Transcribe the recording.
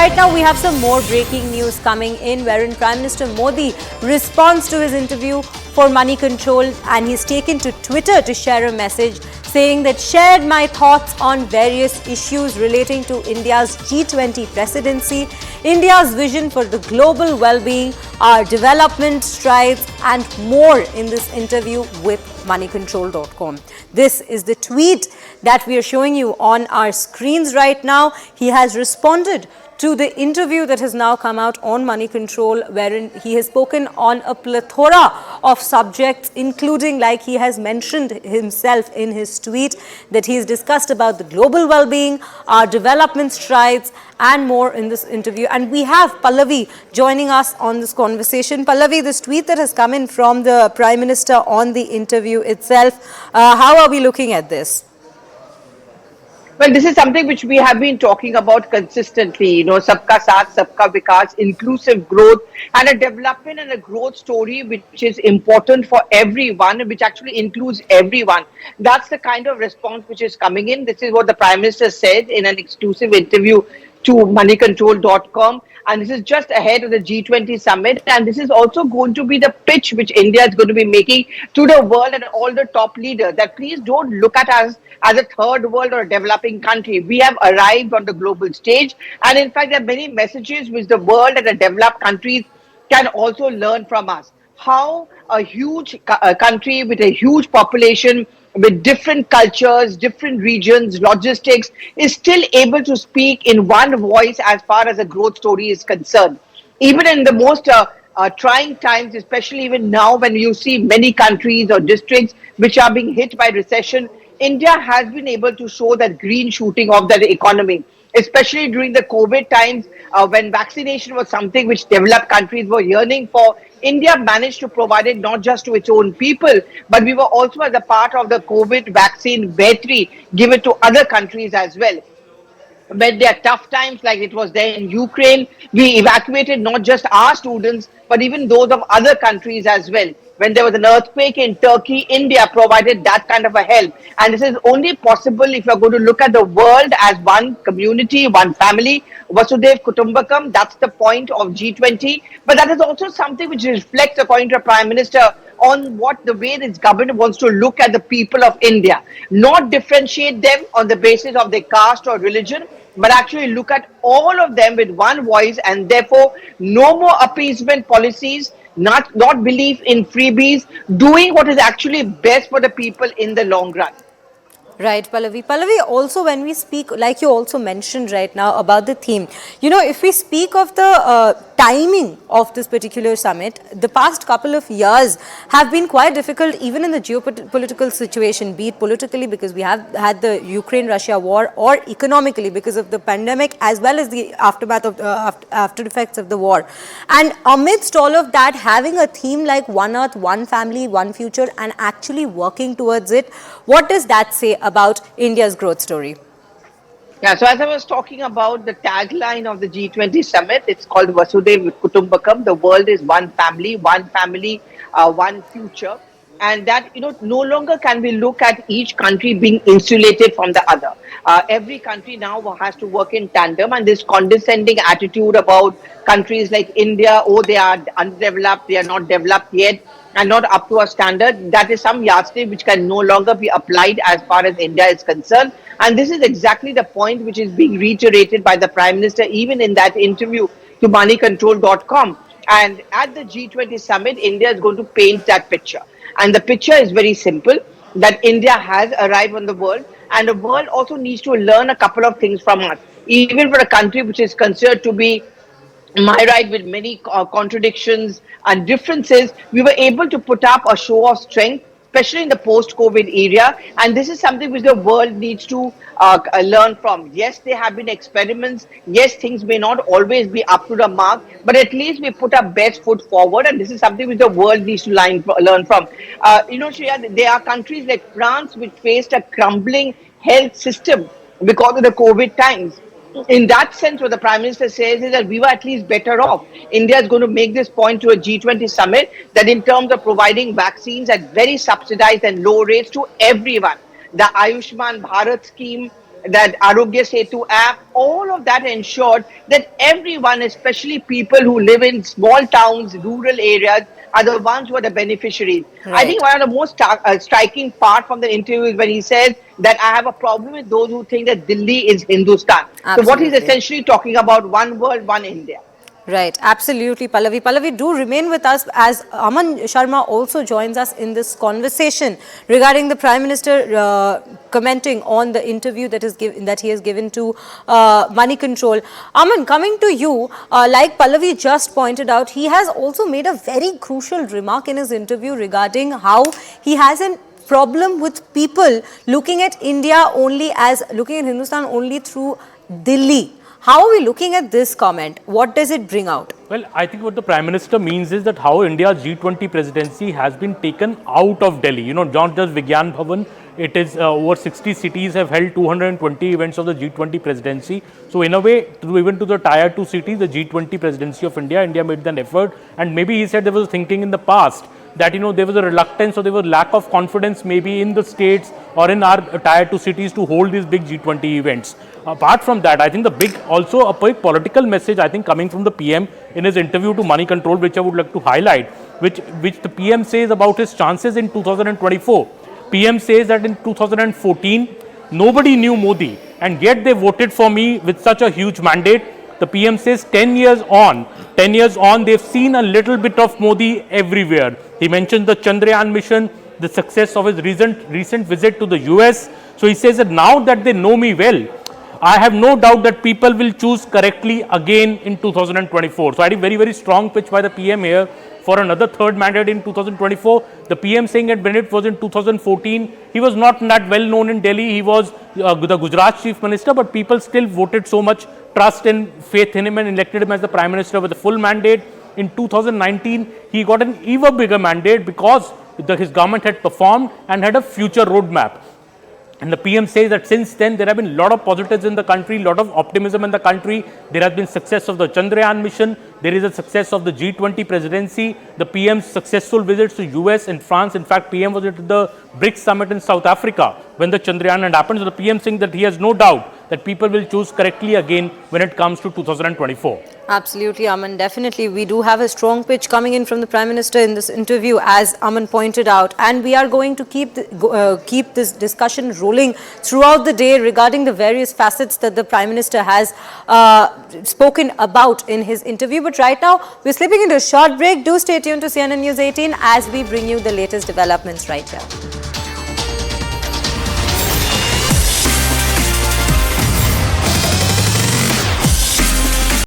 right now we have some more breaking news coming in, wherein Prime Minister Modi responds to his interview for Moneycontrol, and he's taken to Twitter to share a message saying that shared my thoughts on various issues relating to India's G20 presidency, India's vision for the global well-being, our development strides and more in this interview with Moneycontrol.com. This is the tweet that we are showing you on our screens right now. He has responded to the interview that has now come out on Moneycontrol, wherein he has spoken on a plethora of subjects, including, like he has mentioned himself in his tweet, that he has discussed about the global well-being, our development strides and more in this interview. And we have Pallavi joining us on this conversation. Pallavi, this tweet that has come in from the Prime Minister on the interview itself, how are we looking at this? Well, this is something which we have been talking about consistently, Sabka Saath, Sabka Vikas, inclusive growth and a development and a growth story which is important for everyone, which actually includes everyone. That's the kind of response which is coming in. This is what the Prime Minister said in an exclusive interview to Moneycontrol.com. And this is just ahead of the G20 summit. And this is also going to be the pitch which India is going to be making to the world and all the top leaders, that please don't look at us as a third world or a developing country. We have arrived on the global stage. And in fact, there are many messages which the world and the developed countries can also learn from us. How a huge country with a huge population, with different cultures, different regions, logistics, is still able to speak in one voice as far as a growth story is concerned. Even in the most trying times, especially even now when you see many countries or districts which are being hit by recession, India has been able to show that green shooting of the economy, especially during the COVID times when vaccination was something which developed countries were yearning for. India managed to provide it not just to its own people, but we were also as a part of the COVID vaccine battery given to other countries as well. When there are tough times like it was there in Ukraine, we evacuated not just our students, but even those of other countries as well. When there was an earthquake in Turkey, India provided that kind of a help. And this is only possible if you're going to look at the world as one community, one family. Vasudev Kutumbakam, that's the point of G20. But that is also something which reflects, according to the Prime Minister, on what the way this government wants to look at the people of India. Not differentiate them on the basis of their caste or religion, but actually look at all of them with one voice, and therefore no more appeasement policies, not belief in freebies, doing what is actually best for the people in the long run. Right, Pallavi. Pallavi, also when we speak, like you also mentioned right now about the theme, if we speak of the timing of this particular summit, the past couple of years have been quite difficult, even in the geopolitical situation, be it politically because we have had the Ukraine-Russia war, or economically because of the pandemic, as well as the aftermath of after effects of the war. And amidst all of that, having a theme like One Earth, One Family, One Future, and actually working towards it, what does that say about India's growth story? Yeah, so as I was talking about the tagline of the G20 summit, it's called Vasudev Kutumbakam. The world is one family, one future. And that, no longer can we look at each country being insulated from the other. Every country now has to work in tandem, and this condescending attitude about countries like India, oh, they are undeveloped, they are not developed yet, and not up to a standard, that is some yardstick which can no longer be applied as far as India is concerned. And this is exactly the point which is being reiterated by the Prime Minister, even in that interview to Moneycontrol.com. And at the G20 summit, India is going to paint that picture. And the picture is very simple, that India has arrived on the world, and the world also needs to learn a couple of things from us. Even for a country which is considered to be right with many contradictions and differences, we were able to put up a show of strength, especially in the post-COVID era. And this is something which the world needs to learn from. Yes, there have been experiments. Yes, things may not always be up to the mark, but at least we put our best foot forward. And this is something which the world needs to learn from. Shreya, there are countries like France which faced a crumbling health system because of the COVID times. In that sense, what the Prime Minister says is that we were at least better off. India is going to make this point to a G20 summit, that in terms of providing vaccines at very subsidized and low rates to everyone, the Ayushman Bharat scheme, that Arogya Setu app, all of that ensured that everyone, especially people who live in small towns, rural areas, are the ones who are the beneficiaries. I Right. think one of the most striking part from the interview is when he says that I have a problem with those who think that Delhi is Hindustan. So what he's Absolutely. essentially talking about, one world, one India. Right, absolutely, Pallavi. Pallavi, do remain with us as Aman Sharma also joins us in this conversation regarding the Prime Minister commenting on the interview that he has given to Moneycontrol. Aman, coming to you, like Pallavi just pointed out, he has also made a very crucial remark in his interview regarding how he has an problem with people looking at looking at Hindustan only through Delhi. How are we looking at this comment? What does it bring out? Well, I think what the Prime Minister means is that how India's G20 presidency has been taken out of Delhi. You know, not just Vigyan Bhavan, it is over 60 cities have held 220 events of the G20 presidency. So in a way, even to the tier 2 cities, the G20 presidency of India made an effort. And maybe he said there was thinking in the past that, you know, there was a reluctance or there was lack of confidence maybe in the states or in our tier 2 cities to hold these big G20 events. Apart from that, I think a big political message, I think, coming from the PM in his interview to Moneycontrol, which I would like to highlight, which the PM says about his chances in 2024. PM says that in 2014, nobody knew Modi, and yet they voted for me with such a huge mandate. The PM says 10 years on, they've seen a little bit of Modi everywhere. He mentions the Chandrayaan mission, the success of his recent visit to the US. So he says that now that they know me well, I have no doubt that people will choose correctly again in 2024. So I think very, very strong pitch by the PM here for another third mandate in 2024. The PM saying that when it was in 2014, he was not that well known in Delhi. He was the Gujarat chief minister, but people still voted so much trust and faith in him and elected him as the Prime Minister with a full mandate. In 2019, he got an even bigger mandate because his government had performed and had a future roadmap. And the PM says that since then, there have been a lot of positives in the country, a lot of optimism in the country. There has been success of the Chandrayaan mission. There is a success of the G20 presidency. The PM's successful visits to US and France. In fact, PM was at the BRICS summit in South Africa when the Chandrayaan had happened. So the PM saying that he has no doubt that people will choose correctly again when it comes to 2024. Absolutely, Aman. Definitely, we do have a strong pitch coming in from the Prime Minister in this interview, as Aman pointed out, and we are going to keep this discussion rolling throughout the day regarding the various facets that the Prime Minister has spoken about in his interview. But right now, we're slipping into a short break. Do stay tuned to CNN News 18 as we bring you the latest developments right here.